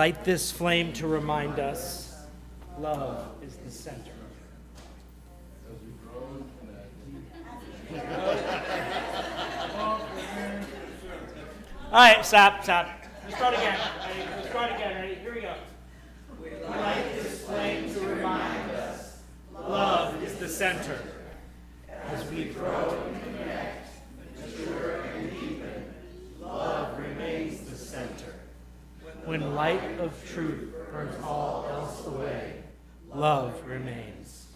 Light this flame to remind us love is the center. All right, stop. Let's start again. Ready? Here we go. We light this flame to remind us love is the center. As we grow and connect, mature and deepen, love remains the center. When light of truth burns all else away, love remains.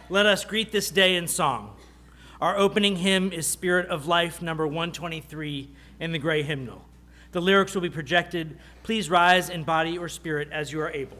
Let us greet this day in song. Our opening hymn is Spirit of Life, number 123 in the gray hymnal. The lyrics will be projected. Please rise in body or spirit as you are able.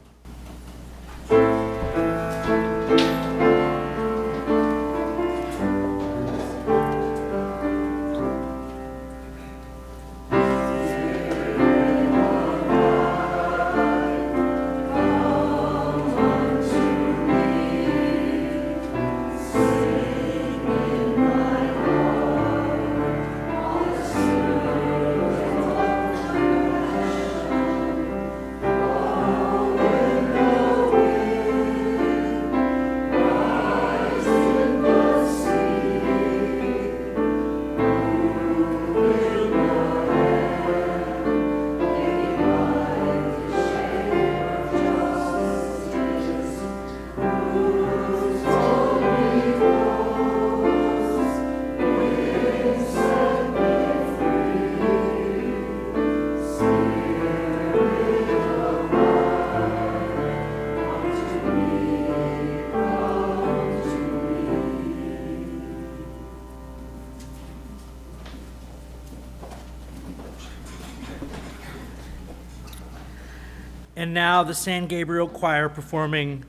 And now the San Gabriel Choir performing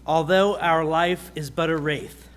Although Our Life is But a Wraith.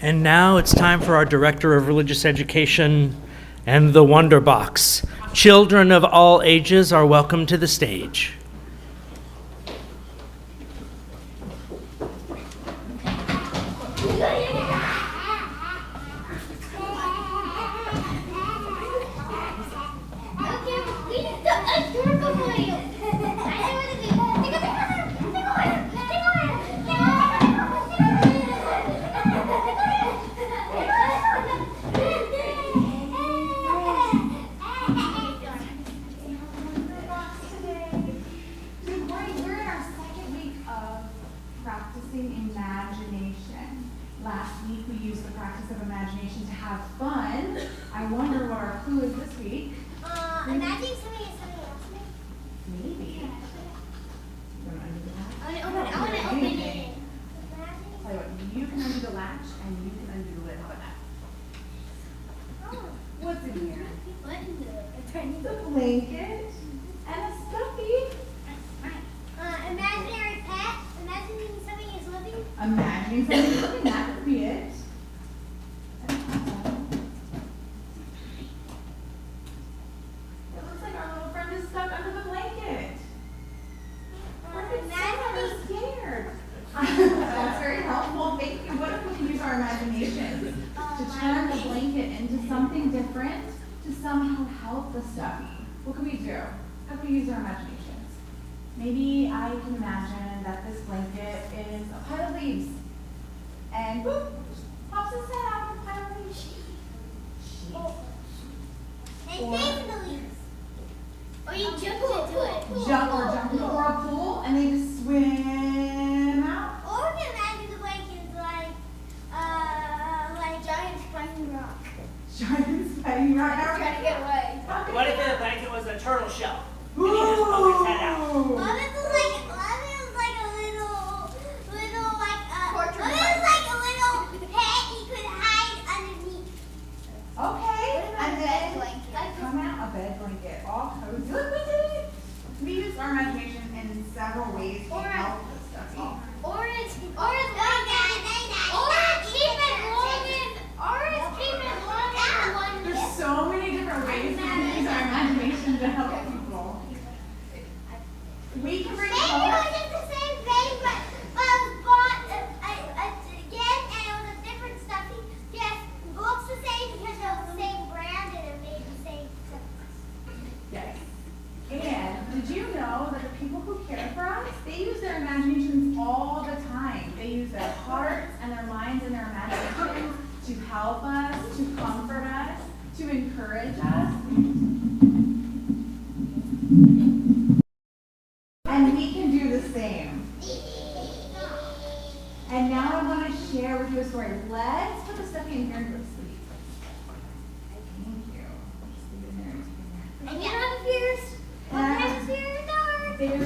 And now it's time for our Director of Religious Education and the Wonder Box. Children of all ages are welcome to the stage. use the practice of imagination to have fun. I wonder what our clue is this week. Imagine something is something else. Maybe. You want to undo the latch? I want to open it. Tell you what, you can undo the latch and you can undo the lid. How about that? Oh. What's in here? What is it? A tiny The blanket and a stuffy. imaginary pet. Imagining something is living. Imagining something living, that could be it. It looks like our little friend is stuck under the blanket. Look, it's so scared. That's very helpful. Thank you. What if we can use our imagination to turn the blanket into something different to somehow help the stuffy? What can we do? How can we use our imaginations? Maybe I can imagine that this blanket is a pile of leaves. And boop, pops his head out of a pile of leaves. And save the leaves. Or you jump into it. Jump into a pool and they just swim out. Or we can imagine the blanket is like giant spiny rock. Giant spiny rock. Trying to get away. What if the blanket was a turtle shell? And he just poked his head out. What if it was like a little pet he could hide underneath? Okay, and then come out a bed blanket, all cozy. Look, we did it. We used our imagination in several ways to help the stuffy. Or it's keep it long as one. There's so many different ways we can use our imagination to help people. We can bring Maybe it color. was just the same thing, but it was bought again, and it was a different stuffy. Yes, it looks the same because it was the same brand and it made the same stuff. Yes. And did you know that the people who care for us, they use their imaginations all the time. They use their hearts and their minds and their imaginations to help us, to comfort us, to encourage us. And we can do the same. And now I want to share with you a story. Let's put the stuffy in here and go to sleep. Thank you. Just leave it in there. And you have fears? What kind of fear is ours? Very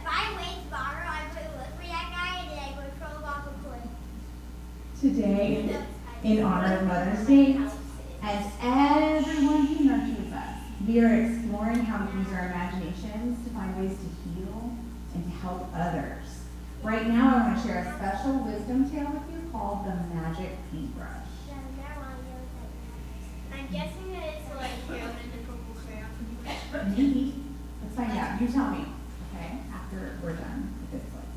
By the way, tomorrow I'm going to look for that guy and then I'm going to throw him off a cliff. Today, in honor of Mother's Day, as everyone who nurtures us, we are exploring how we use our imaginations to find ways to heal and to help others. Right now, I want to share a special wisdom tale with you called the magic paintbrush. I'm guessing that it's like brown and a purple crayon. Maybe. Let's find out. You tell me, okay, after we're done with this one.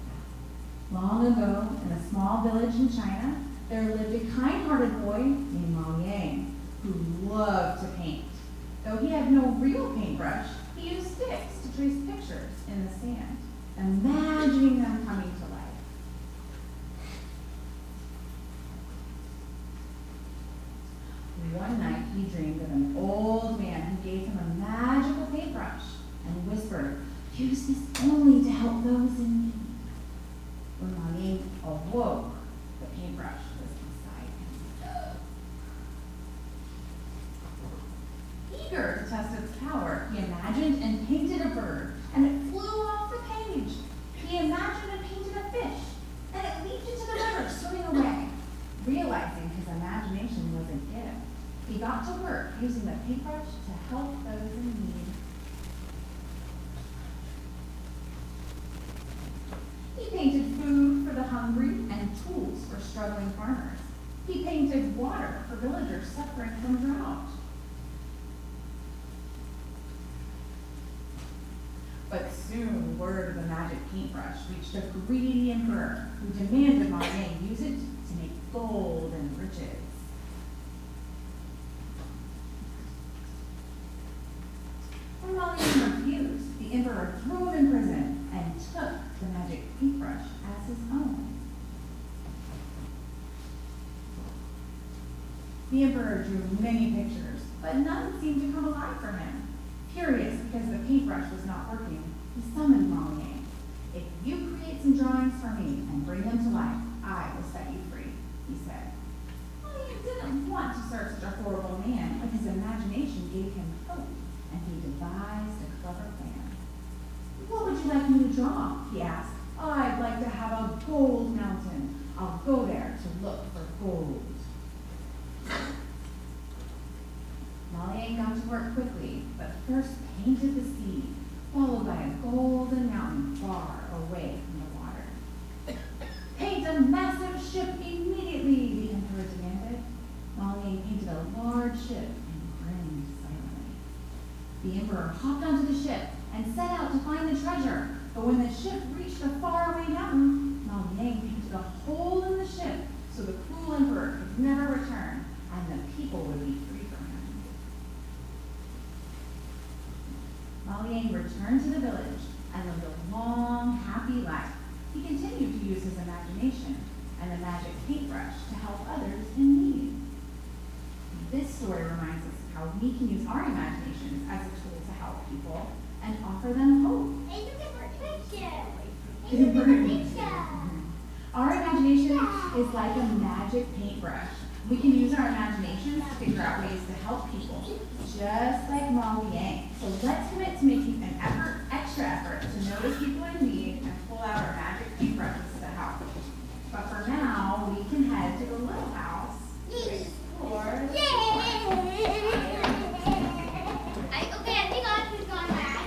Long ago, in a small village in China, there lived a kind-hearted boy named Mao Yang who loved to paint. Though he had no real paintbrush, he used sticks to trace pictures in the sand, imagining them coming to life. One night, he dreamed of an old man who gave him a magical paintbrush and whispered, "Use this only to help those in need." When Mao Yang awoke, the paintbrush was beside him. Eager to test its power, he imagined and painted a bird, and it flew off the page. He imagined and painted a fish, and it leaped into the river, swimming away. Realizing his imagination was a gift, he got to work using the paintbrush to help those in need. He painted food for the hungry and tools for struggling farmers. He painted water for villagers suffering from drought. But soon word of the magic paintbrush reached a greedy emperor who demanded Mao Yang use it to make gold and riches. When Mao Yang refused, the emperor threw him in prison and took the magic paintbrush as his own. The emperor drew many pictures, but none seemed to come alive for him. Furious because the paintbrush was not working, he summoned Mao Yang. "If you create some drawings for me and bring them to life, I will set you free, he said. He didn't want to serve such a horrible man, but his imagination gave him hope, and he devised a clever plan. What would you like me to draw? He asked. I'd like to have a gold mountain. I'll go there to look for gold. Molly got to work quickly, but first painted the sea, followed by a golden mountain far away from the water. Paint a massive ship immediately, the emperor demanded. Molly painted a large ship and grinned silently. The emperor hopped onto the ship and set out to find the treasure, but when the ship reached a faraway mountain, Molly painted a hole in the ship so the cruel emperor could never return and the people would be free from him. Molly returned to the village and lived a long, happy life. He continued to use his imagination and the magic paintbrush to help others in need. This story reminds us of how we can use our imaginations as a tool to help people and offer them hope. Hey, look at our picture. Our imagination is like a magic paintbrush. We can use our imaginations to figure out ways to help people, just like Molly Yang. So let's commit to making an extra effort to notice people in need and pull out our magic paintbrushes to help. But for now, we can head to the little house to explore the I think I've gone back.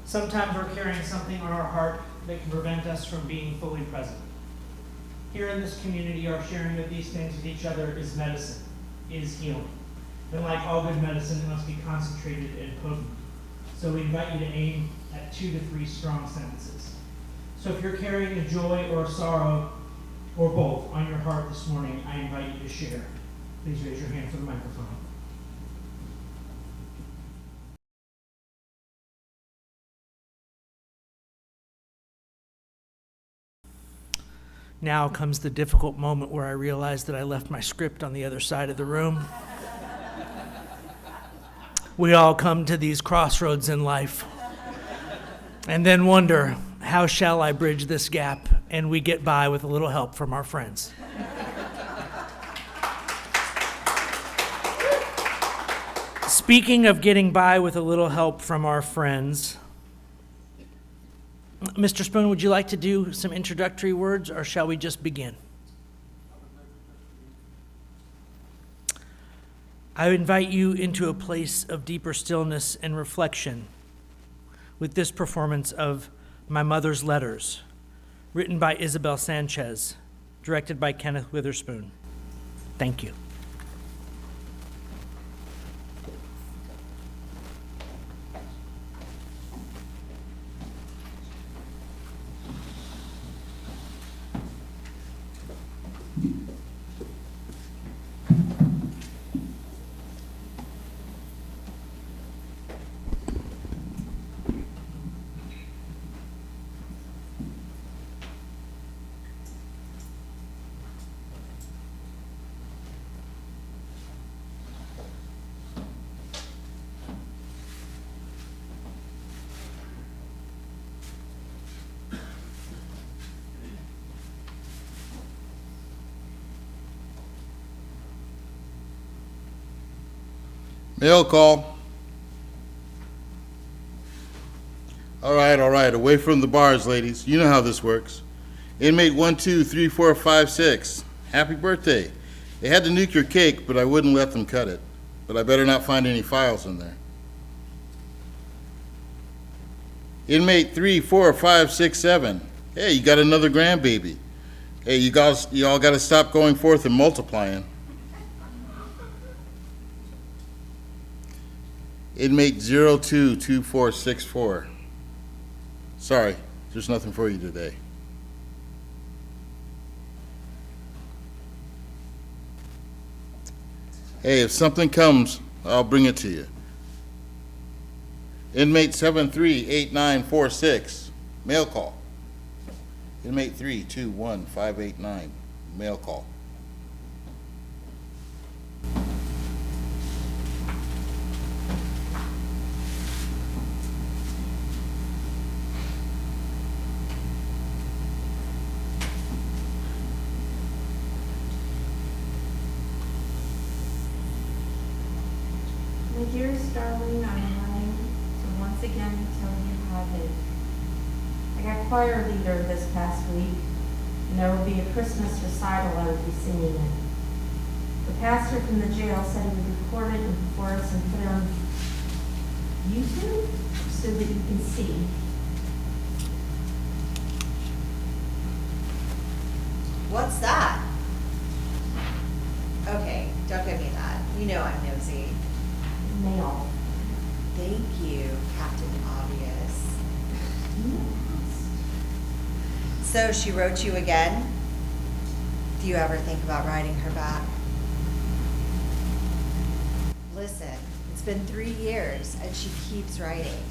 Sometimes we're carrying something on our heart that can prevent us from being fully present. Here in this community, our sharing of these things with each other is medicine, is healing. And like all good medicine, it must be concentrated and potent. So we invite you to aim at 2 to 3 strong sentences. So if you're carrying a joy or a sorrow, or both, on your heart this morning, I invite you to share. Please raise your hand for the microphone. Now comes the difficult moment where I realize that I left my script on the other side of the room. We all come to these crossroads in life and then wonder, how shall I bridge this gap? And we get by with a little help from our friends. Speaking of getting by with a little help from our friends, Mr. Spoon, would you like to do some introductory words, or shall we just begin? I invite you into a place of deeper stillness and reflection with this performance of My Mother's Letters, written by Izabel Sanchez, directed by Kenneth Witherspoon. Thank you. Mail call. All right, away from the bars, ladies. You know how this works. Inmate 123456, happy birthday. They had to nuke your cake, but I wouldn't let them cut it. But I better not find any files in there. Inmate 34567. Hey, you got another grandbaby. Hey, you all got to stop going forth and multiplying. Inmate 022464. Sorry, there's nothing for you today. Hey, if something comes, I'll bring it to you. Inmate 738946, mail call. Inmate 321589, mail call. My dearest darling, I'm writing to once again tell you how it is. I got choir leader this past week, and there will be a Christmas recital I will be singing in. The pastor from the jail said he would record it for us and put it on YouTube so that you can see. What's that? Okay, don't give me that. You know I'm nosy. Mail. Thank you, Captain Obvious. So she wrote you again? Do you ever think about writing her back? Listen, it's been 3 years and she keeps writing.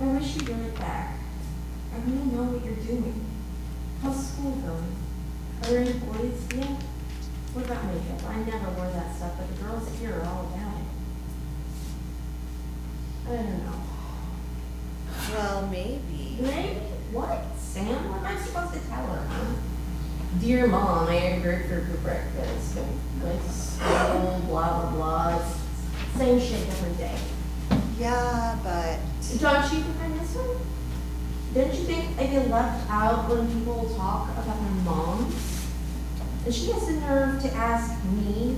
I wish you'd write back. I want to know what you're doing. How's school going? Are there any boys yet? What about makeup? I never wore that stuff, but the girls here are all about it. I don't know. Well, maybe. Maybe? What? Sam? What am I supposed to tell her, huh? Dear Mom, I ate grapefruit for breakfast. Went to school, blah, blah, blah. It's same shit every day. Yeah, but Don't you think I miss her? Don't you think I get left out when people talk about my mom? And she has the nerve to ask me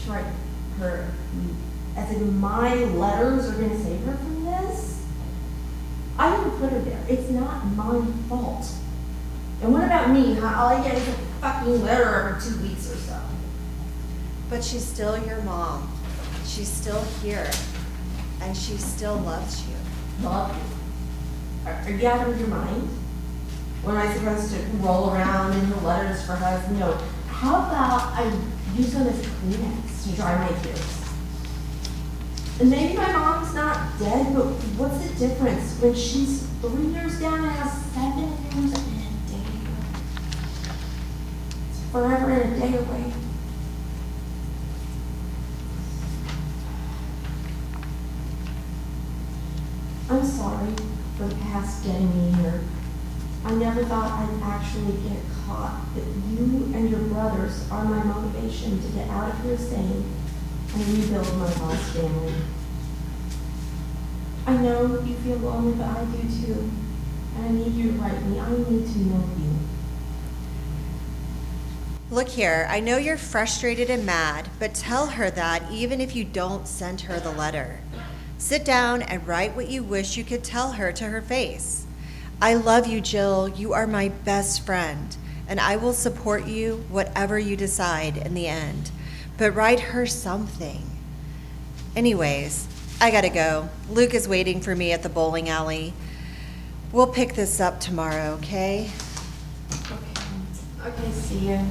to write her, as if my letters are going to save her from this? I didn't put her there. It's not my fault. And what about me? Huh? All I get is a fucking letter every 2 weeks or so. but she's still your mom. She's still here, and she still loves you. Love you. Are you out of your mind? What am I supposed to roll around in the letters for her? No. How about I use them as Kleenex to dry my tears? And maybe my mom's not dead, but what's the difference when she's 3 years down and has 7 years and a day away? It's forever and a day away. I'm sorry for the past getting me here. I never thought I'd actually get caught, but you and your brothers are my motivation to get out of here sane and rebuild my lost family. I know you feel lonely, but I do too. And I need you to write me. I need to know you. Look here, I know you're frustrated and mad, but tell her that even if you don't send her the letter. Sit down and write what you wish you could tell her to her face. I love you, Jill. You are my best friend, and I will support you whatever you decide in the end. But write her something. Anyways, I gotta go. Luke is waiting for me at the bowling alley. We'll pick this up tomorrow, okay? Okay, see ya.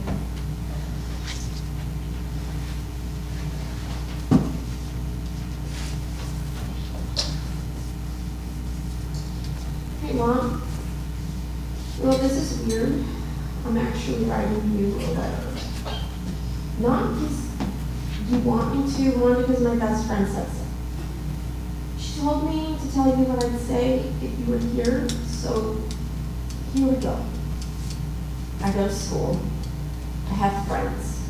Hey, Mom. Well, this is weird. I'm actually writing you a letter. Not because you want me to, one because my best friend said so. She told me to tell you what I'd say if you were here, so here we go. I go to school. I have friends.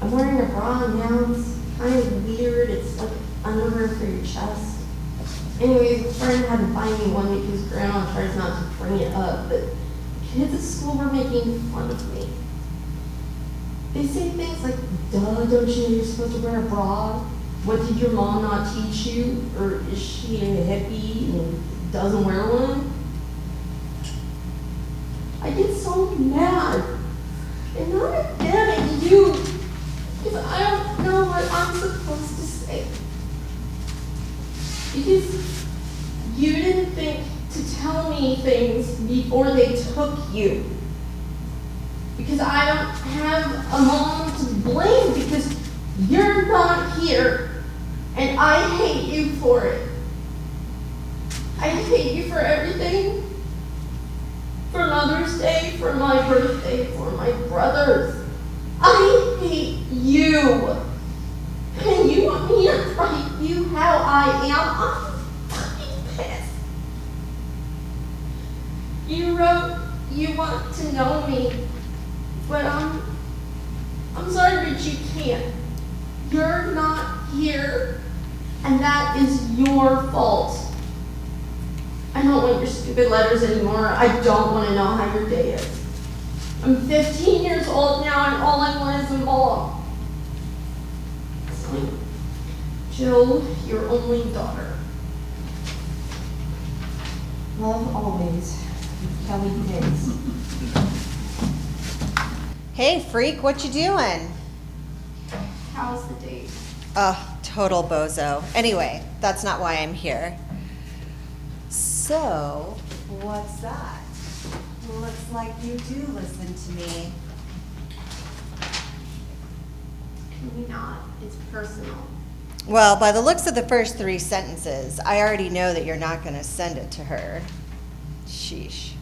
I'm wearing a bra now. It's kind of weird. It's like underwear for your chest. Anyways, a friend had to buy me one because Grandma tries not to bring it up, but kids at school were making fun of me. They say things like, duh, don't you know you're supposed to wear a bra? What did your mom not teach you? Or is she a hippie and doesn't wear one? I get so mad. And not at them, at you. Because I don't know what I'm supposed to say. Because you didn't think to tell me things before they took you. Because I don't have a mom to blame because you're not here. And I hate you for it. I hate you for everything. For Mother's Day, for my birthday, for my brothers. I hate you. And you want me to write you how I am? I'm fucking pissed. You wrote you want to know me, but I'm sorry, but you can't. You're not here, and that is your fault. I don't want your stupid letters anymore. I don't want to know how your day is. I'm 15 years old now, and all I want is a mom. Signed, Jill, your only daughter. Love always, Kelly Higgs. Hey, freak, what you doing? How's the date? Total bozo. Anyway, that's not why I'm here. So, what's that? Looks like you do listen to me. Can we not? It's personal. Well, by the looks of the first 3 sentences, I already know that you're not going to send it to her. Sheesh.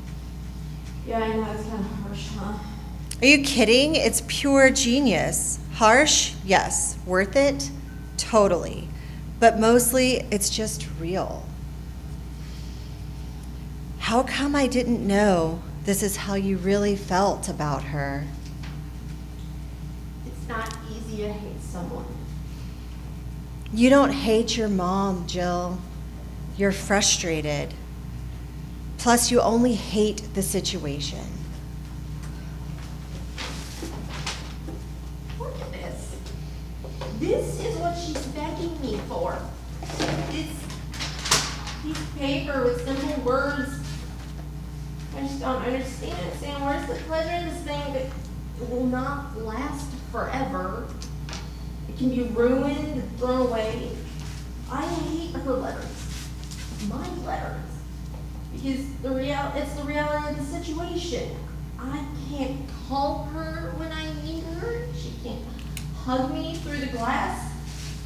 Yeah, I know, it's kind of harsh, huh? Are you kidding? It's pure genius. Harsh? Yes. Worth it? Totally. But mostly, it's just real. How come I didn't know this is how you really felt about her? It's not easy to hate someone. You don't hate your mom, Jill. You're frustrated. Plus, you only hate the situation. Look at this. This is what she's begging me for. This piece of paper with simple words. I just don't understand. Saying, where's the pleasure in this thing that will not last forever? It can be ruined and thrown away. I hate her letters. My letters. Because it's the reality of the situation. I can't call her when I need her. She can't hug me through the glass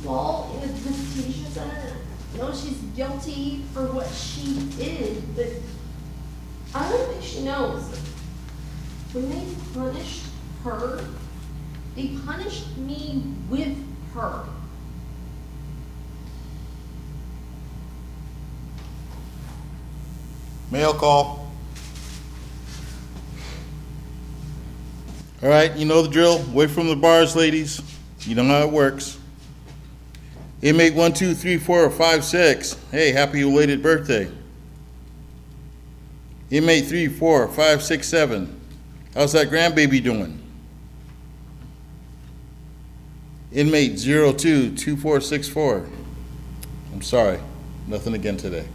wall in the visitation center. I know she's guilty for what she did, but I don't think she knows. When they punished her, they punished me with her. Mail call. All right, you know the drill. Away from the bars, ladies. You know how it works. Inmate 1, 2, 3, 4, 5, 6. Hey, happy belated birthday. Inmate 3, 4, 5, 6, 7. How's that grandbaby doing? Inmate 0, 2, 2, 4, 6, 4. I'm sorry, nothing again today.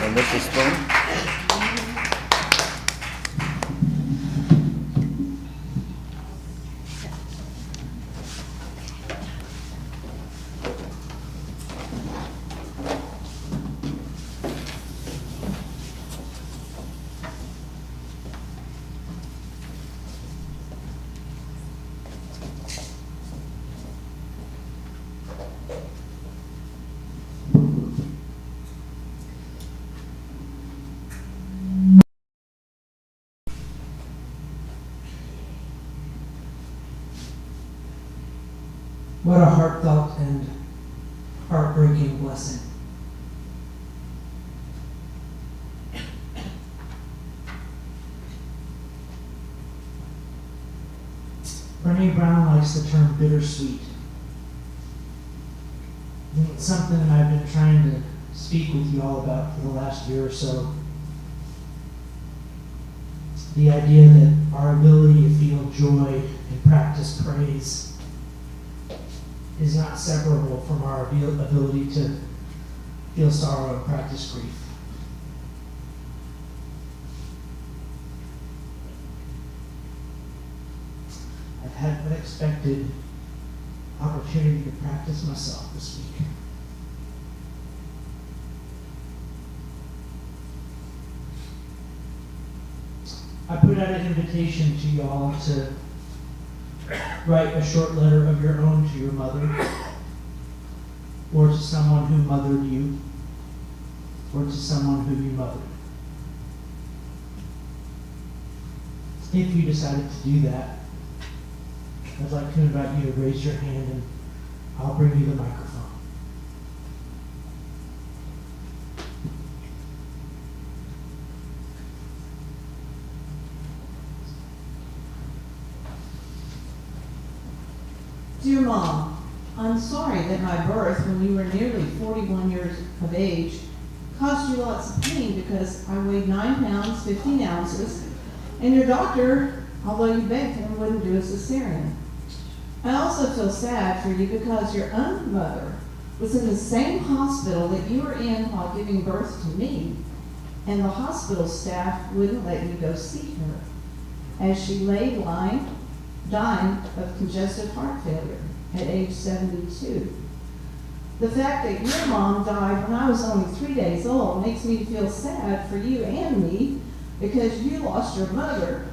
And this is fun. What a heartfelt and heartbreaking blessing. Brene Brown likes the term bittersweet. And it's something that I've been trying to speak with you all about for the last year or so. The idea that our ability to feel joy and practice praise is not separable from our ability to feel sorrow and practice grief. I've had an unexpected opportunity to practice myself this week. I put out an invitation to y'all to write a short letter of your own to your mother, or to someone who mothered you, or to someone who you mothered. If you decided to do that, I'd like to invite you to raise your hand and I'll bring you the microphone. Dear Mom, I'm sorry that my birth when you were nearly 41 years of age caused you lots of pain because I weighed 9 pounds, 15 ounces, and your doctor, although you begged him, wouldn't do a cesarean. I also feel sad for you because your own mother was in the same hospital that you were in while giving birth to me, and the hospital staff wouldn't let you go see her, as she lay dying of congestive heart failure at age 72. The fact that your mom died when I was only 3 days old makes me feel sad for you and me because you lost your mother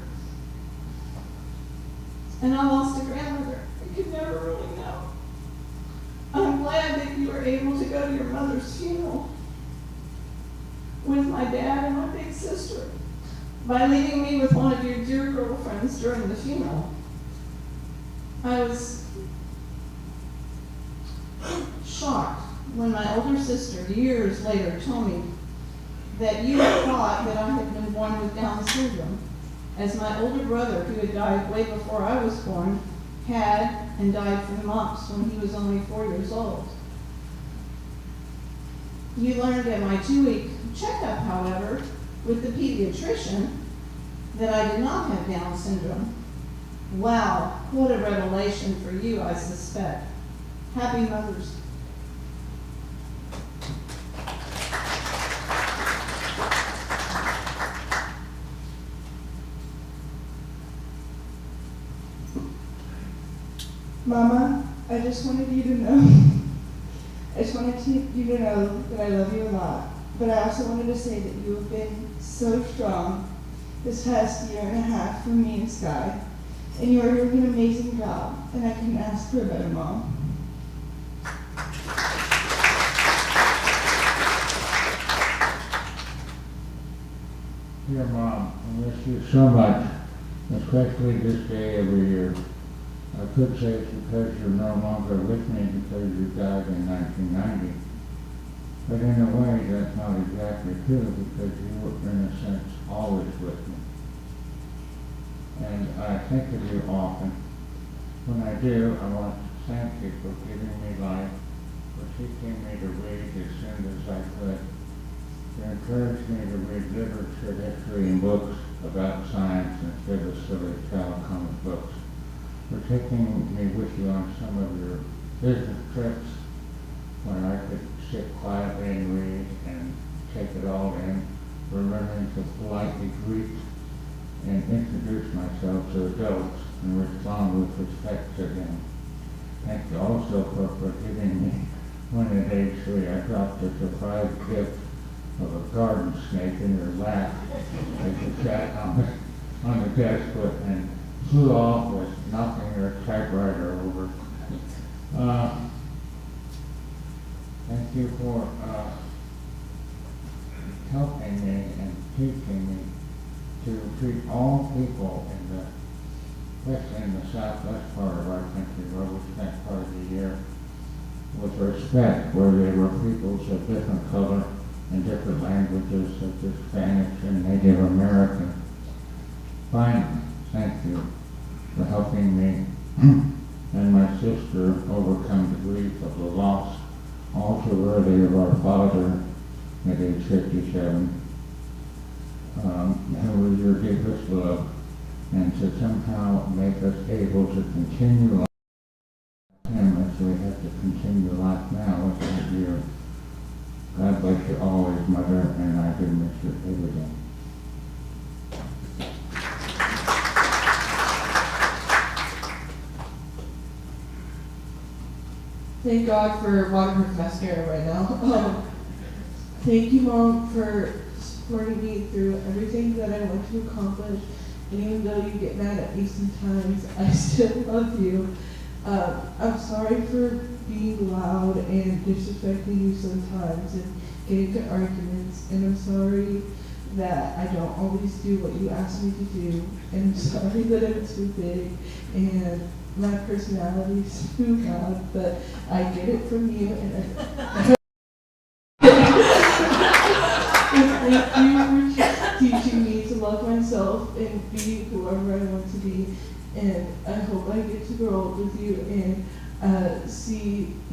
and I lost a grandmother. You could never really know. I'm glad that you were able to go to your mother's funeral with my dad and my big sister by leaving me with one of your dear girlfriends during the funeral. I was shocked when my older sister years later told me that you thought that I had been born with Down syndrome, as my older brother, who had died way before I was born, had and died from mumps when he was only 4 years old. You learned at my 2-week checkup, however, with the pediatrician, that I did not have Down syndrome. Wow, what a revelation for you, I suspect. Happy Mother's Day. Mama, I just wanted you to know, I just wanted you to know that I love you a lot. But I also wanted to say that you have been so strong this past year and a half for me and Sky. And you are doing an amazing job, and I couldn't ask for a better mom. Dear Mom, I miss you so much, especially this day every year. I could say it's because you're no longer with me because you died in 1990. But in a way, that's not exactly true because you were, in a sense, always with me. And I think of you often. When I do, I want to thank you for giving me life, for teaching me to read as soon as I could, to encourage me to read literature, history, and books about science instead of silly child comic books, for taking me with you on some of your business trips when I could sit quietly and read and take it all in, for learning to politely greet and introduce myself to adults and respond with respect to them. Thank you also for forgiving me when at age 3 I dropped a surprise gift of a garden snake in her lap as she sat on the desk and flew off with knocking her typewriter over. Thank you for helping me and teaching me to treat all people especially in the southwest part of our country where we spent part of the year with respect, where they were peoples of different color and different languages, such as Spanish and Native American. Finally, thank you for helping me and my sister overcome the grief of the loss all too early of our father at age 57, who was your deepest love, and to somehow make us able to continue life with him as we have to continue life now without you. God bless you always, Mother, and I do miss you every day. Thank God for waterproof mascara right now. Thank you, Mom, for supporting me through everything that I want to accomplish. And even though you get mad at me sometimes, I still love you. I'm sorry for being loud and disrespecting you sometimes and getting into arguments. And I'm sorry that I don't always do what you ask me to do. And I'm sorry that I'm too big and my personality is too loud, but I get it from you. And thank you for teaching me to love myself and be whoever I want to be. And I hope I get to grow old with you and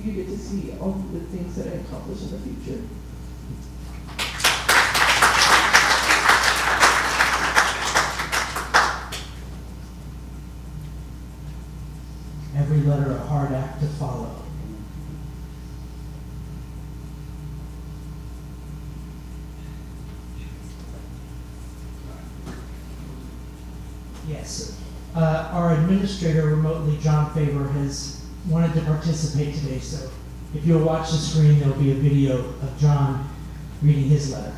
you get to see all of the things that I accomplish in the future. Every letter a hard act to follow. Yes. Our administrator remotely, John Faber, has wanted to participate today, so if you'll watch the screen, there'll be a video of John reading his letter.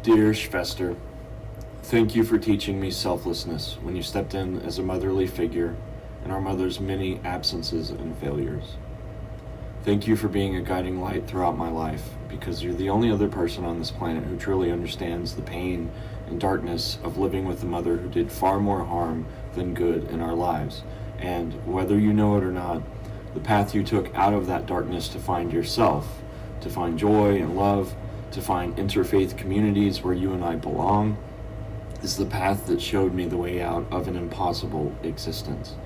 Dear Schwester, thank you for teaching me selflessness when you stepped in as a motherly figure in our mother's many absences and failures. Thank you for being a guiding light throughout my life, because you're the only other person on this planet who truly understands the pain and darkness of living with a mother who did far more harm than good in our lives. And whether you know it or not, the path you took out of that darkness to find yourself, to find joy and love, to find interfaith communities where you and I belong, is the path that showed me the way out of an impossible existence.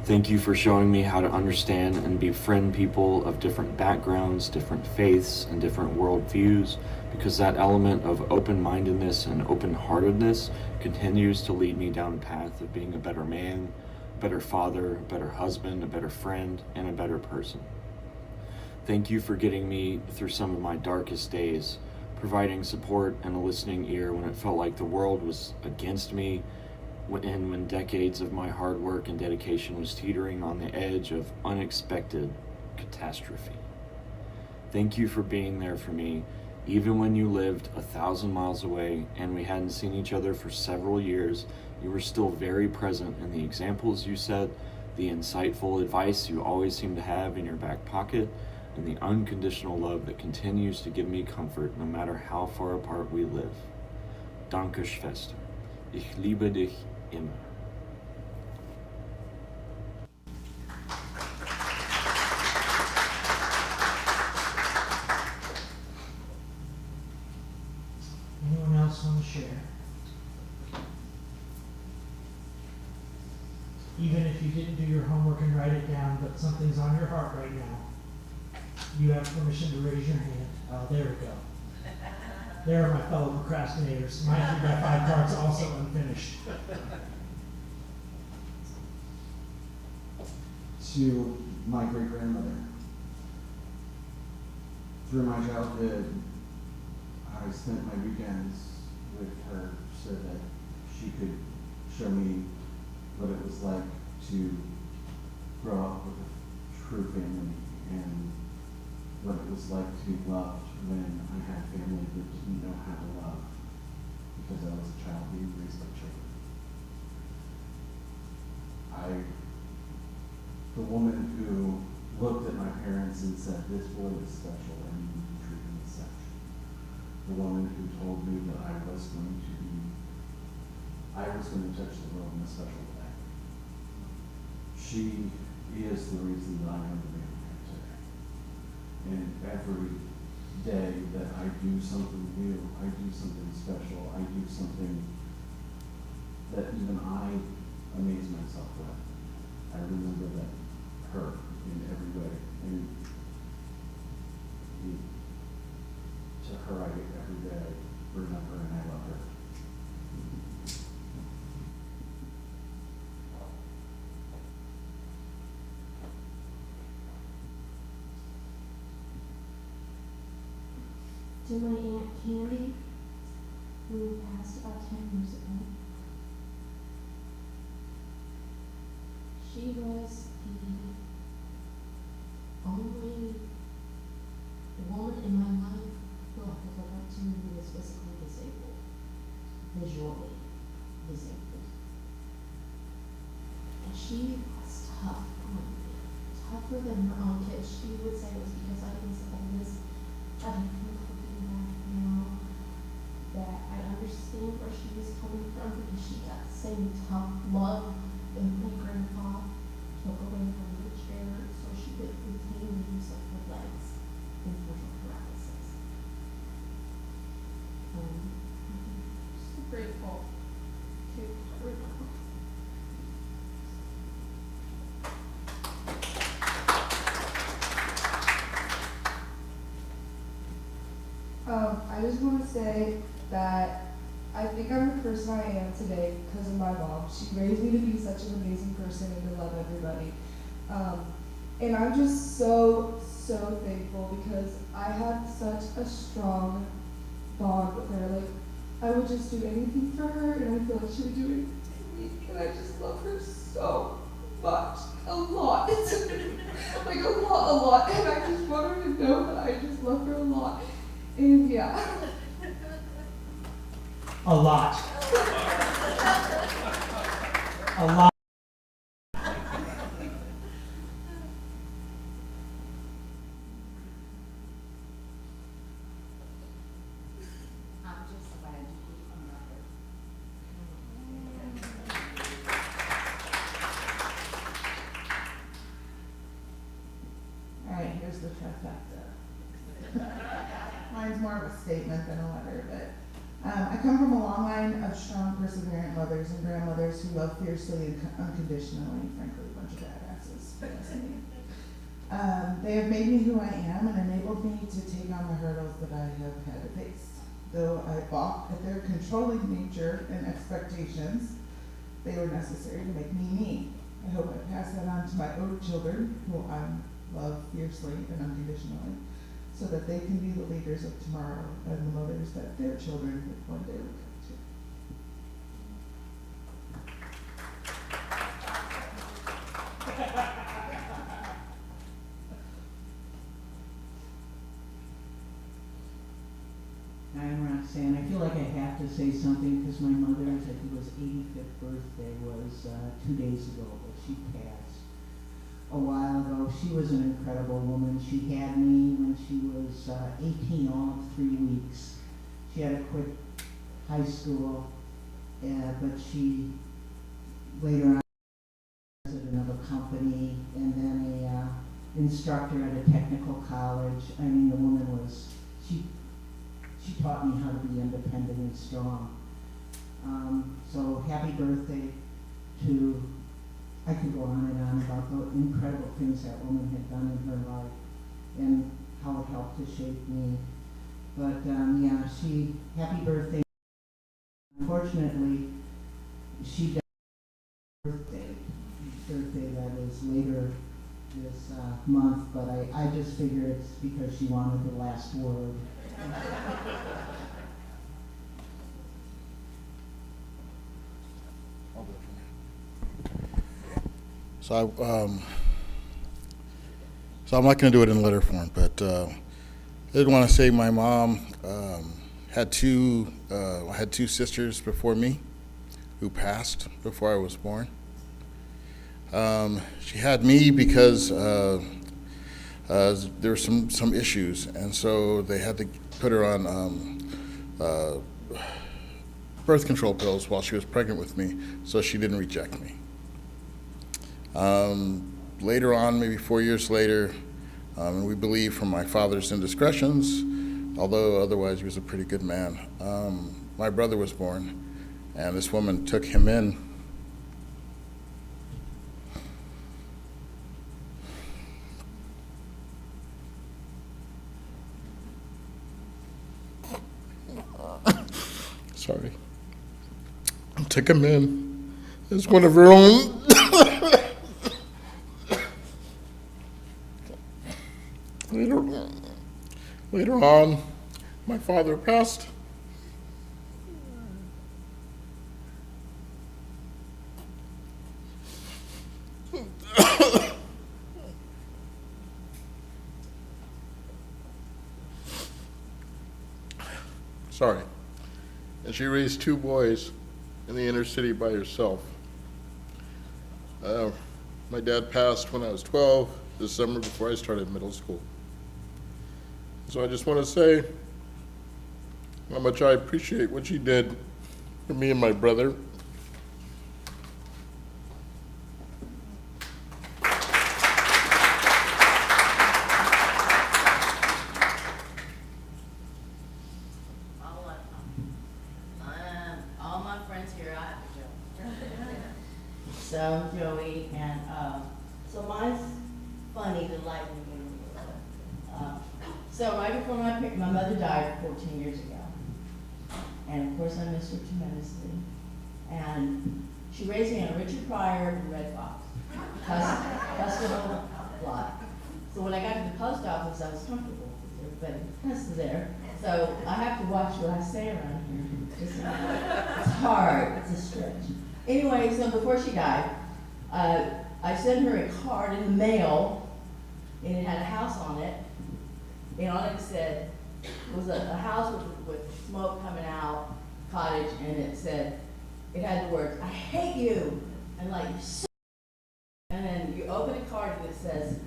Thank you for showing me how to understand and befriend people of different backgrounds, different faiths, and different worldviews, because that element of open-mindedness and open-heartedness continues to lead me down a path of being a better man, a better father, a better husband, a better friend, and a better person. Thank you for getting me through some of my darkest days, providing support and a listening ear when it felt like the world was against me, and when decades of my hard work and dedication was teetering on the edge of unexpected catastrophe. Thank you for being there for me, even when you lived 1,000 miles away and we hadn't seen each other for several years. You were still very present in the examples you set, the insightful advice you always seem to have in your back pocket, and the unconditional love that continues to give me comfort no matter how far apart we live. Danke, Schwester. Ich liebe dich immer. Anyone else want to share? Even if you didn't do your homework and write it down, but something's on your heart right now, you have permission to raise your hand. Oh, there we go. There are my fellow procrastinators. My 3x5 card's also unfinished. To my great-grandmother. Through my childhood, I spent my weekends with her so that she could show me what it was like to grow up with a true family and what it was like to be loved when I had family that didn't know how to love because I was a child being raised by children. The woman who looked at my parents and said, "This boy is special and you need to treat him as such." The woman who told me that I was going to touch the world in a special way. she is the reason that I am the man I am today. And every day that I do something new, I do something special, I do something that even I amaze myself with, I remember that her in every way. And to her, every day I remember and I love her. To my Aunt Candy, who passed about 10 years ago. She was the only woman in my life who I could look up to who was physically disabled, visually disabled. And she was tough on me, tougher than her own kids. She would say it was because I was the oldest. I think looking back now that I understand where she was coming from, because she got the same tough love that my grandpa took away from her chair, so she could retain the use of her legs in partial paralysis. I'm so grateful to her. I just want to say that I think I'm the person I am today because of my mom. She raised me to be such an amazing person and to love everybody. And I'm just so thankful because I had such a strong bond with her. Like, I would just do anything for her, and I feel like she would do anything for me. And I just love her so much. A lot. Like, a lot. And I just want her to know that I just love her a lot. And yeah. A lot. A lot. I'm just glad to be a mother. All right, here's the trifecta. Mine's more of a statement than a letter, but I come from a long line of strong, perseverant mothers and grandmothers who love fiercely and unconditionally, frankly, a bunch of badasses. That's me. They have made me who I am and enabled me to take on the hurdles that I have had to face. Though I balk at their controlling nature and expectations, they were necessary to make me me. I hope I pass that on to my own children, who I love fiercely and unconditionally, so that they can be the leaders of tomorrow and the mothers that their children would one day look up to. I'm Roxanne. I feel like I have to say something because my mother's, I think it was 85th birthday was 2 days ago, but she passed a while ago. She was an incredible woman. She had me when she was 18, all of 3 weeks. She had to quit high school, but she later on was president of a company and then a instructor at a technical college. I mean, the woman was, she taught me how to be independent and strong. So happy birthday to, I could go on and on about the incredible things that woman had done in her life and how it helped to shape me. But yeah, happy birthday. Unfortunately, she died on her birthday that is later this month, but I just figure it's because she wanted the last word. So I'm not going to do it in letter form, but I did want to say my mom had two sisters before me who passed before I was born. She had me because there were some issues, and so they had to put her on birth control pills while she was pregnant with me, so she didn't reject me. Later on, maybe 4 years later, and we believe from my father's indiscretions, although otherwise he was a pretty good man, my brother was born, and this woman took him in. Sorry. Took him in as one of her own. Later on, my father passed. Sorry. And she raised 2 boys in the inner city by herself. My dad passed when I was 12, this summer before I started middle school. So I just want to say how much I appreciate what she did for me and my brother. All my friends here, I have a joke. So, Joey, and so mine's funny to lighten the mood a little bit. So right before my mother died 14 years ago, and of course I miss her tremendously, and she raised me on Richard Pryor and Red Fox, Custom lot. So when I got to the post office, I was comfortable with everybody else there. So I have to watch what I say around here. It's hard, it's a stretch. Anyway, so before she died, I sent her a card in the mail, and it had a house on it, and on it said, it was a house with smoke coming out, cottage, and it said, it had the words, "I hate you," and like, "You're so," and then you open a card and it says,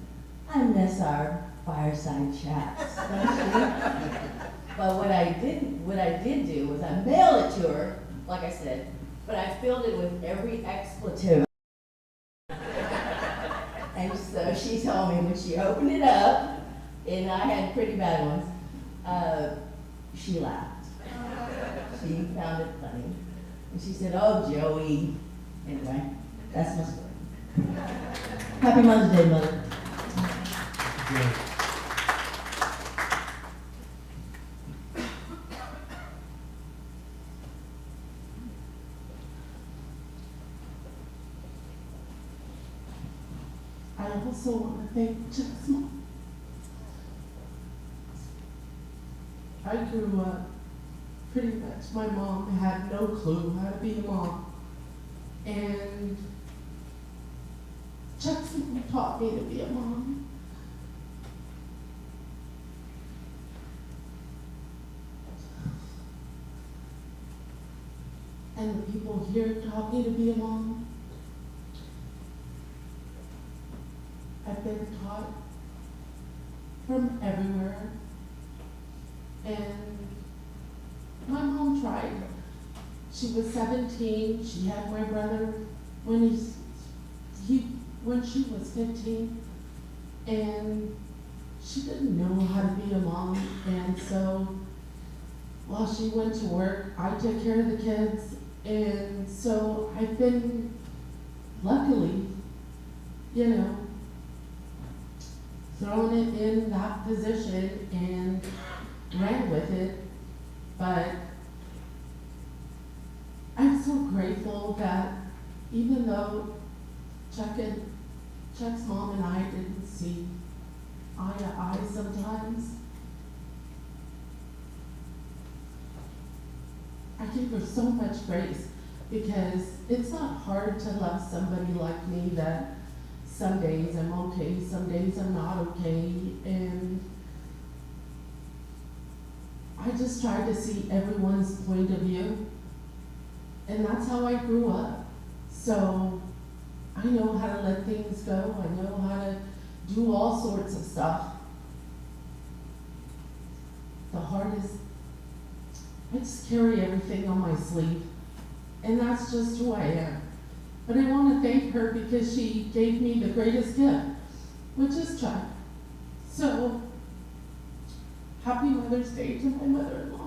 "I miss our fireside chats." But what I did do was I mailed it to her, like I said, but I filled it with every expletive. And so she told me when she opened it up, and I had pretty bad ones, she laughed. She found it funny. And she said, "Oh, Joey." Anyway, that's my story. Happy Mother's Day, Mother. I also want to thank Chuck's mom. I grew up pretty much, my mom had no clue how to be a mom. And Chuck's mom taught me to be a mom. And the people here taught me to be a mom. I've been taught from everywhere. And my mom tried. She was 17. She had my brother when she was 15. And she didn't know how to be a mom. And so while she went to work, I took care of the kids. And so I've been, luckily, thrown it in that position and ran with it. But I'm so grateful that even though Chuck's mom and I didn't see eye to eye sometimes, I give her so much grace, because it's not hard to love somebody like me that some days I'm okay, some days I'm not okay, and I just try to see everyone's point of view, and that's how I grew up. So I know how to let things go, I know how to do all sorts of stuff. The hardest, I just carry everything on my sleeve, and that's just who I am. But I want to thank her because she gave me the greatest gift, which is Chuck. So, happy Mother's Day to my mother-in-law.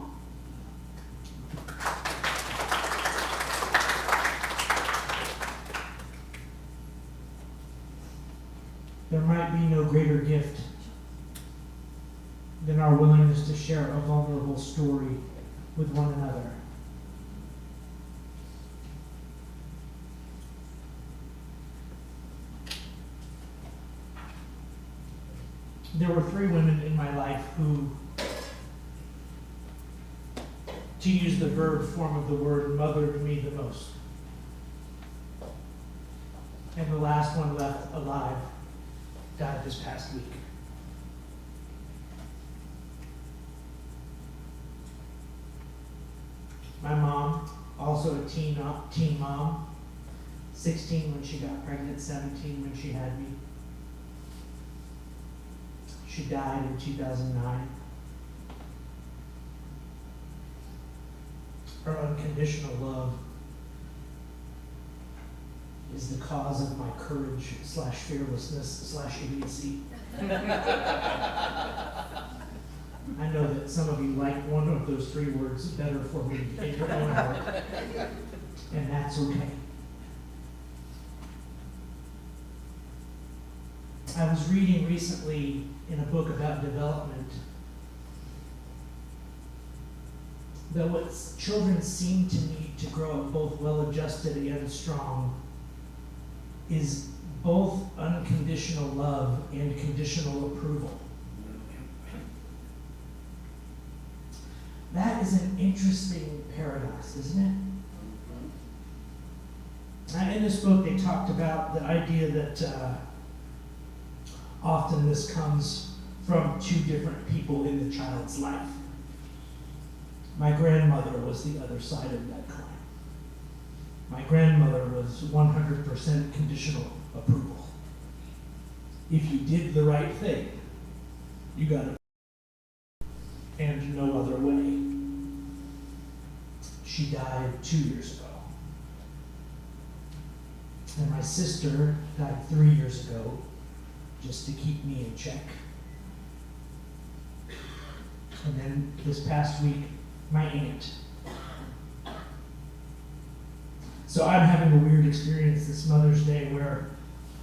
There might be no greater gift than our willingness to share a vulnerable story with one another. There were 3 women in my life who, to use the verb form of the word, mothered me the most. And the last one left alive died this past week. My mom, also a teen mom, 16 when she got pregnant, 17 when she had me. She died in 2009. Her unconditional love is the cause of my courage / fearlessness / idiocy. I know that some of you like one of those 3 words better for me in your own heart, and that's okay. I was reading recently in a book about development that what children seem to need to grow up both well-adjusted and strong is both unconditional love and conditional approval. That is an interesting paradox, isn't it? And in this book, they talked about the idea that often this comes from 2 different people in the child's life. My grandmother was the other side of that coin. My grandmother was 100% conditional approval. If you did the right thing, you got it, and no other way. She died 2 years ago. And my sister died 3 years ago, just to keep me in check. And then this past week, my aunt. So I'm having a weird experience this Mother's Day where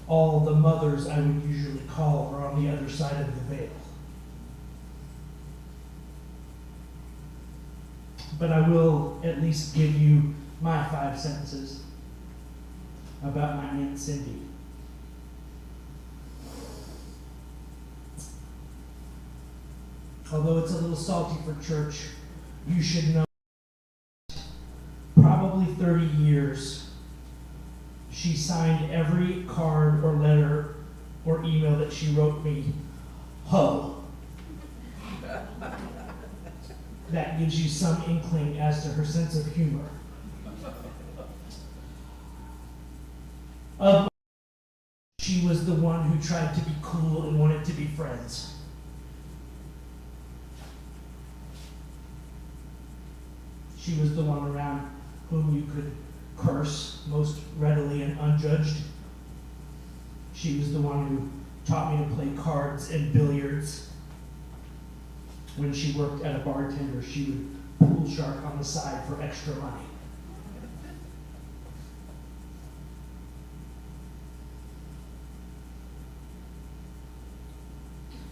all the mothers I would usually call are on the other side of the veil. But I will at least give you my 5 sentences about my Aunt Cindy. Although it's a little salty for church, you should know probably 30 years she signed every card or letter or email that she wrote me, ho. That gives you some inkling as to her sense of humor. She was the one who tried to be cool and wanted to be friends. She was the one around whom you could curse most readily and unjudged. She was the one who taught me to play cards and billiards. When she worked at a bartender, she would pool shark on the side for extra money.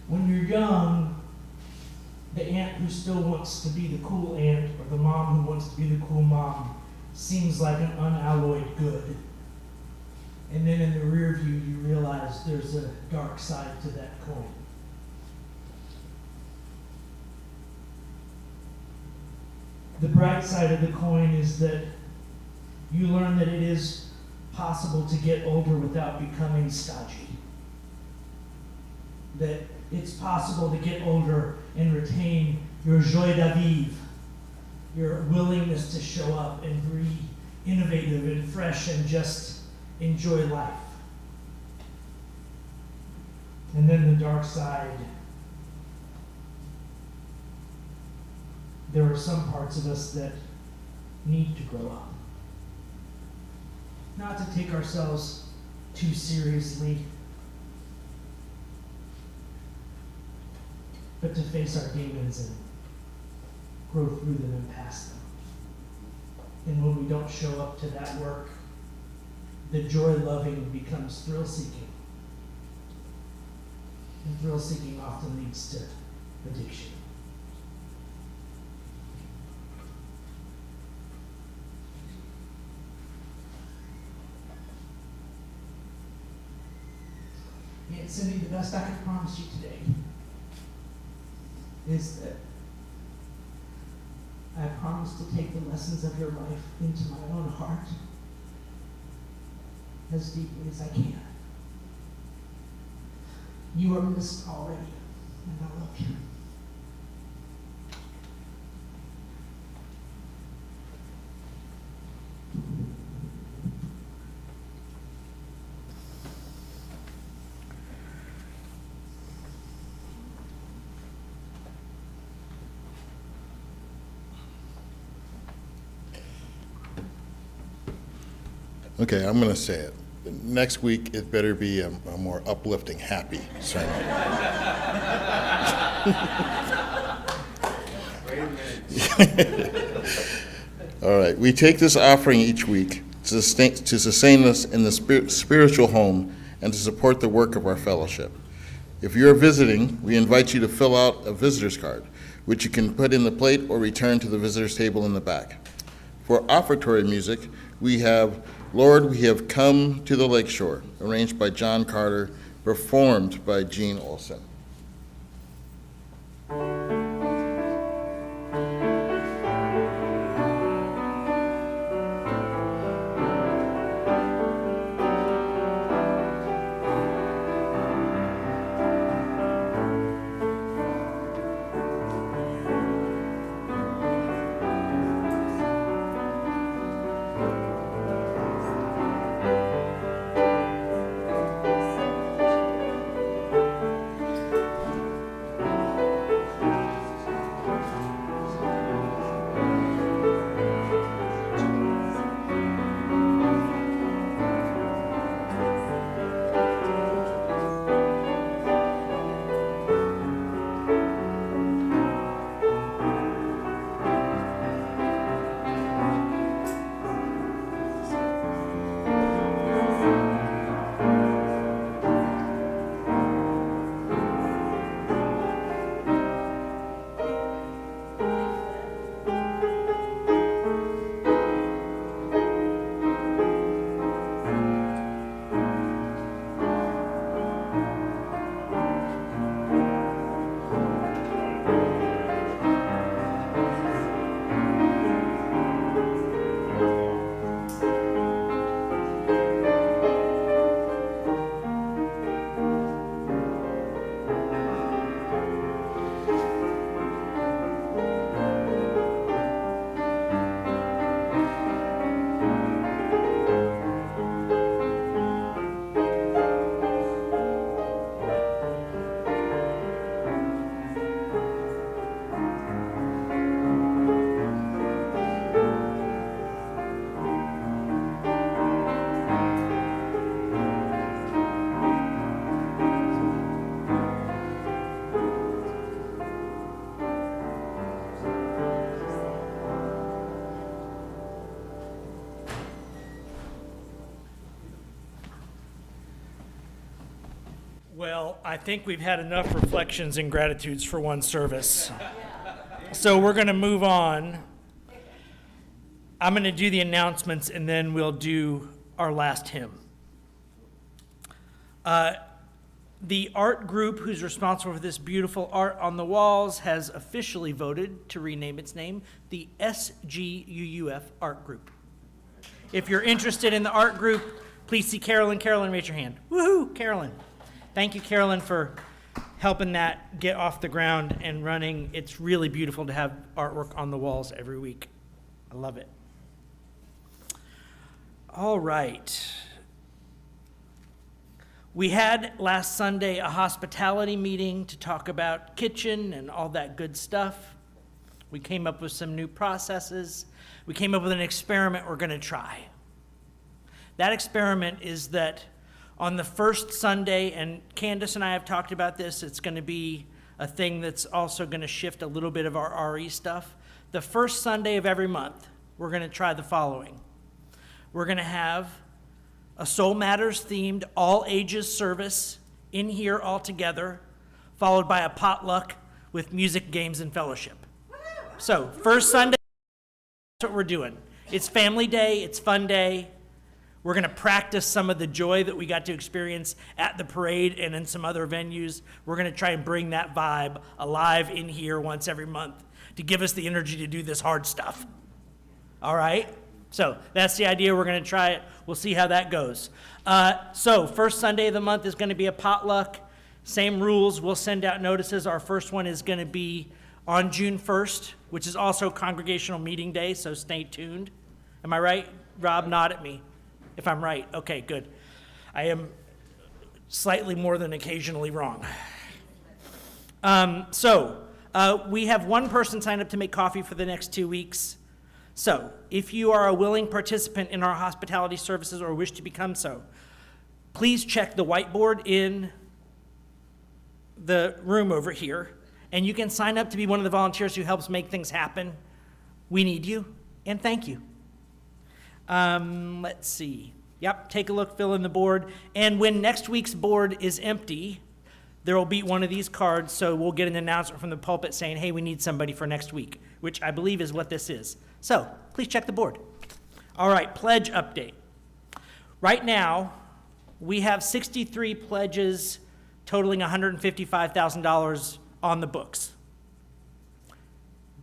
When you're young, the aunt who still wants to be the cool aunt or the mom who wants to be the cool mom seems like an unalloyed good. And then in the rear view, you realize there's a dark side to that coin. The bright side of the coin is that you learn that it is possible to get older without becoming stodgy. That it's possible to get older and retain your joie de vivre, your willingness to show up and be innovative and fresh and just enjoy life. And then the dark side. There are some parts of us that need to grow up. not to take ourselves too seriously, but to face our demons and grow through them and past them. And when we don't show up to that work, the joy-loving becomes thrill-seeking. And thrill-seeking often leads to addiction. And Cindy, the best I can promise you today is that I promise to take the lessons of your life into my own heart as deeply as I can. You are missed already, and I love you. Okay, I'm going to say it. Next week, it better be a more uplifting, happy sermon. All right, we take this offering each week to sustain us in the spiritual home and to support the work of our fellowship. If you're visiting, we invite you to fill out a visitor's card, which you can put in the plate or return to the visitor's table in the back. For offertory music, we have Lord, We Have Come to the Lakeshore, arranged by John Carter, performed by Gene Olson. Well, I think we've had enough reflections and gratitudes for one service. So we're going to move on. I'm going to do the announcements, and then we'll do our last hymn. The art group who's responsible for this beautiful art on the walls has officially voted to rename its name the SGUUF Art Group. If you're interested in the art group, please see Carolyn. Carolyn, raise your hand. Woohoo, Carolyn. Thank you, Carolyn, for helping that get off the ground and running. It's really beautiful to have artwork on the walls every week. I love it. All right. We had last Sunday a hospitality meeting to talk about kitchen and all that good stuff. We came up with some new processes. We came up with an experiment we're going to try. That experiment is that on the first Sunday, and Candace and I have talked about this, it's going to be a thing that's also going to shift a little bit of our RE stuff. The first Sunday of every month, we're going to try the following. We're going to have a Soul Matters themed all ages service in here all together, followed by a potluck with music, games, and fellowship. So first Sunday, that's what we're doing. It's family day, it's fun day. We're going to practice some of the joy that we got to experience at the parade and in some other venues. We're going to try and bring that vibe alive in here once every month to give us the energy to do this hard stuff. All right? So that's the idea. We're going to try it. We'll see how that goes. So first Sunday of the month is going to be a potluck. Same rules. We'll send out notices. Our first one is going to be on June 1st, which is also Congregational Meeting Day, so stay tuned. Am I right? Rob, nod at me if I'm right. Okay, good. I am slightly more than occasionally wrong. We have one person signed up to make coffee for the next 2 weeks. So if you are a willing participant in our hospitality services or wish to become so, please check the whiteboard in the room over here, and you can sign up to be one of the volunteers who helps make things happen. We need you, and thank you. Let's see. Yep, take a look, fill in the board. And when next week's board is empty, there will be one of these cards, so we'll get an announcement from the pulpit saying, hey, we need somebody for next week, which I believe is what this is. So please check the board. All right, pledge update. Right now, we have 63 pledges totaling $155,000 on the books.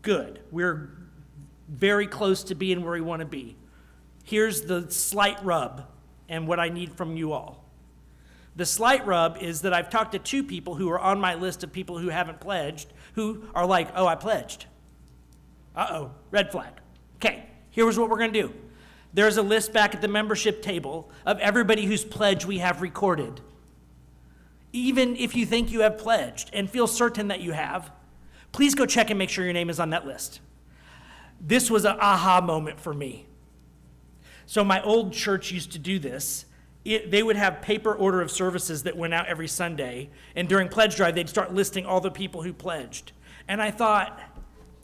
Good. We're very close to being where we want to be. Here's the slight rub and what I need from you all. The slight rub is that I've talked to 2 people who are on my list of people who haven't pledged, who are like, oh, I pledged. Uh-oh, red flag. Okay, here's what we're going to do. There's a list back at the membership table of everybody whose pledge we have recorded. Even if you think you have pledged and feel certain that you have, please go check and make sure your name is on that list. This was an aha moment for me. So my old church used to do this. They would have paper order of services that went out every Sunday, and during pledge drive, they'd start listing all the people who pledged. And I thought,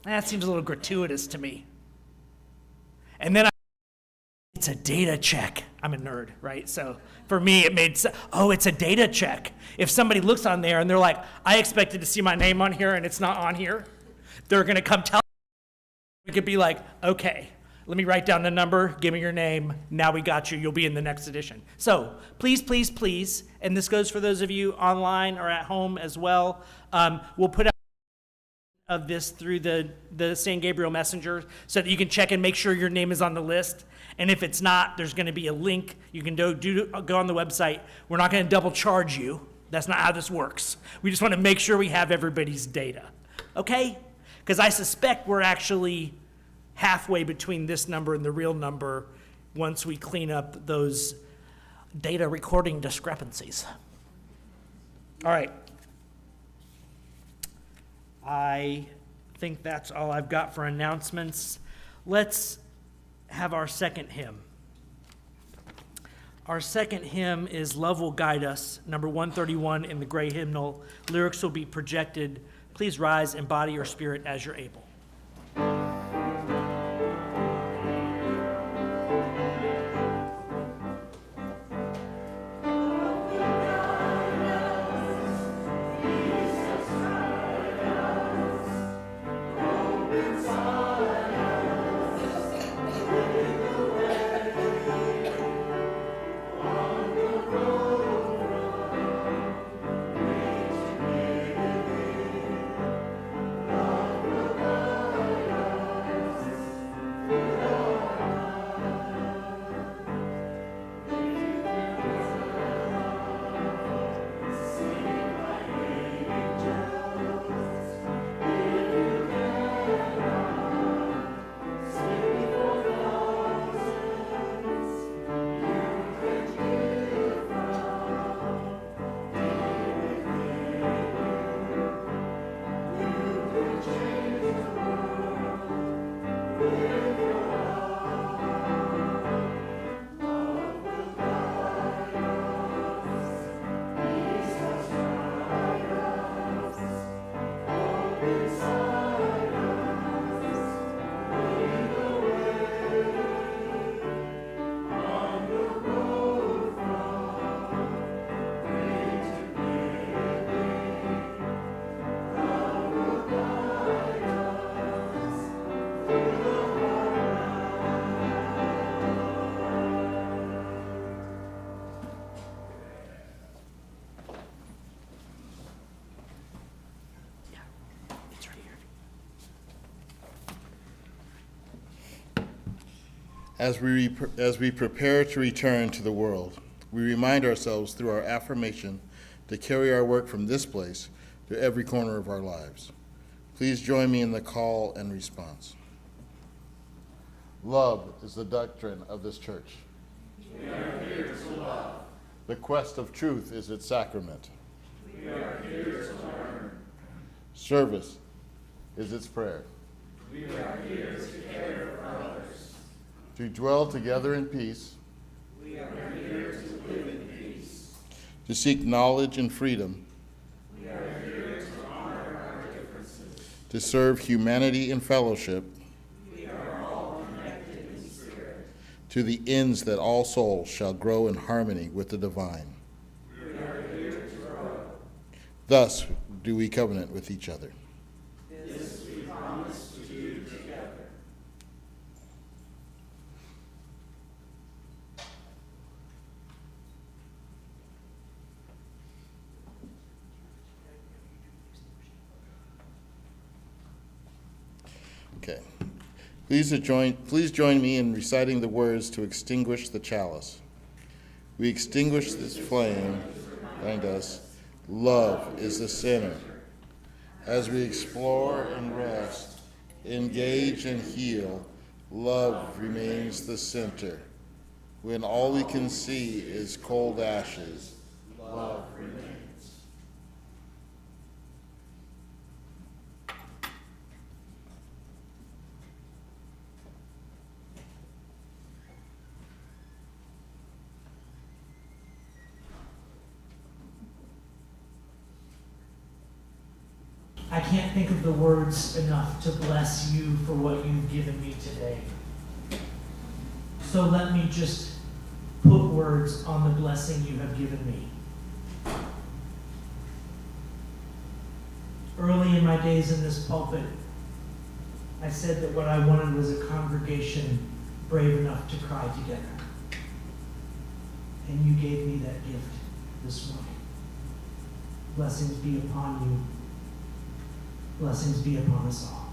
that seems a little gratuitous to me. And then it's a data check. I'm a nerd, right? So for me, it made sense. Oh, it's a data check. If somebody looks on there and they're like, I expected to see my name on here and it's not on here, they're going to come tell me. We could be like, okay, let me write down the number, give me your name, now we got you, you'll be in the next edition. So please, please, please, and this goes for those of you online or at home as well, we'll put out of this through the San Gabriel Messenger so that you can check and make sure your name is on the list. And if it's not, there's going to be a link. You can go on the website. We're not going to double charge you. That's not how this works. We just want to make sure we have everybody's data. Okay? Because I suspect we're actually halfway between this number and the real number once we clean up those data recording discrepancies. All right. I think that's all I've got for announcements. Let's have our second hymn. Our second hymn is Love Will Guide Us, number 131 in the gray hymnal. Lyrics will be projected. Please rise and body your spirit as you're able. Love will guide As we prepare to return to the world, we remind ourselves through our affirmation to carry our work from this place to every corner of our lives. Please join me in the call and response. Love is the doctrine of this church. We are here to love. The quest of truth is its sacrament. We are here to learn. Service is its prayer. We are here to care for others. To dwell together in peace. We are here to live in peace. To seek knowledge and freedom. We are here to honor our differences. To serve humanity in fellowship. We are all connected in spirit. To the ends that all souls shall grow in harmony with the divine. We are here to grow. Thus do we covenant with each other. This we promise to do together. Okay. Please join me in reciting the words to extinguish the chalice. We extinguish this flame behind us. Love is the center. As we explore and rest, engage and heal, love remains the center. When all we can see is cold ashes, love remains. I can't think of the words enough to bless you for what you've given me today. So let me just put words on the blessing you have given me. Early in my days in this pulpit, I said that what I wanted was a congregation brave enough to cry together. And you gave me that gift this morning. Blessings be upon you. Blessings be upon us all.